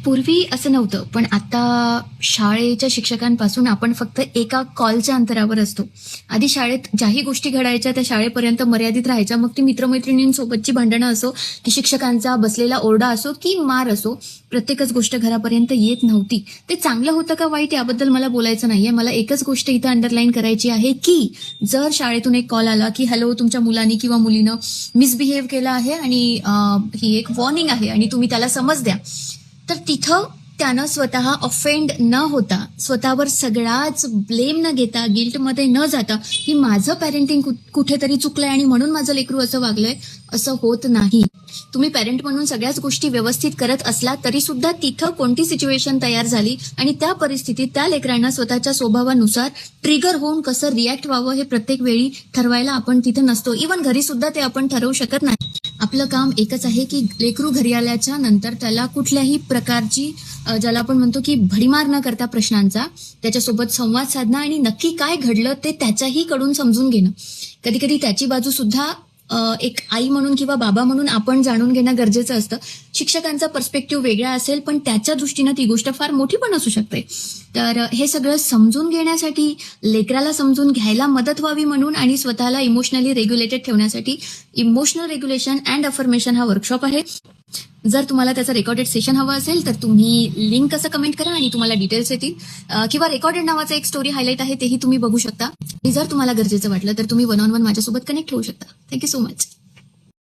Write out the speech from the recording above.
पूर्वी असं नव्हतं, पण आता शाळेच्या शिक्षकांपासून आपण फक्त एका कॉलच्या अंतरावर असतो. आधी शाळेत ज्याही गोष्टी घडायच्या त्या शाळेपर्यंत मर्यादित राहायच्या. मग ती मित्रमैत्रिणींसोबतची भांडणं असो, की शिक्षकांचा बसलेला ओरडा असो, की मार असो, प्रत्येकच गोष्ट घरापर्यंत येत नव्हती. ते चांगलं होतं का वाईट याबद्दल मला बोलायचं नाहीये. मला एकच गोष्ट इथं अंडरलाईन करायची आहे, की जर शाळेतून एक कॉल आला, की हॅलो तुमच्या मुलानी किंवा मुलीनं मिसबिहेव केला आहे आणि ही एक वॉर्निंग आहे आणि तुम्ही त्याला समज द्या. तर तिथं त्यानं स्वतः ऑफेंड न होता, स्वतःवर सगळाच ब्लेम न घेता, गिल्टमध्ये न जाता, की माझं पॅरेंटिंग कुठेतरी चुकलंय आणि म्हणून माझं लेकरू असं वागलंय, असं होत नाही. तुम्ही पॅरेंट म्हणून सगळ्याच गोष्टी व्यवस्थित करत असला तरी सुद्धा तिथं कोणती सिच्युएशन तयार झाली आणि त्या परिस्थितीत त्या लेकरांना स्वतःच्या स्वभावानुसार ट्रिगर होऊन कसं रिॲक्ट व्हावं हे प्रत्येक वेळी ठरवायला आपण तिथं नसतो. इव्हन घरी सुद्धा ते आपण ठरवू शकत नाही. आपलं काम एकच आहे की लेकरू घरी आल्याच्या नंतर त्याला कुठल्याही प्रकारची ज्याला आपण म्हणतो की भडीमार न करता प्रश्नांचा त्याच्यासोबत संवाद साधणं आणि नक्की काय घडलं ते त्याच्याही कडून समजून घेणं. कधी कधी त्याची बाजू सुद्धा एक आई म्हणून किंवा बाबा म्हणून आपण जाणून घेणं गरजेचं असतं. शिक्षकांचा पर्स्पेक्टिव्ह वेगळा असेल पण त्याच्या दृष्टीनं ती गोष्ट फार मोठी पण असू शकते. तर हे सगळं समजून घेण्यासाठी, लेकराला समजून घ्यायला मदत व्हावी म्हणून आणि स्वतःला इमोशनली रेग्युलेटेड ठेवण्यासाठी इमोशनल रेग्युलेशन अँड अफर्मेशन हा वर्कशॉप आहे. जर तुम्हाला त्याचं रेकॉर्डेड सेशन हवं असेल तर तुम्ही लिंक कसं कमेंट करा आणि तुम्हाला डिटेल्स येतील, किंवा रेकॉर्डेड नावाचं एक स्टोरी हायलाइट आहे तेही तुम्ही बघू शकता. आणि जर तुम्हाला गरजेचं वाटलं तर तुम्ही 1-on-1 माझ्यासोबत कनेक्ट होऊ शकता. Thank you so much.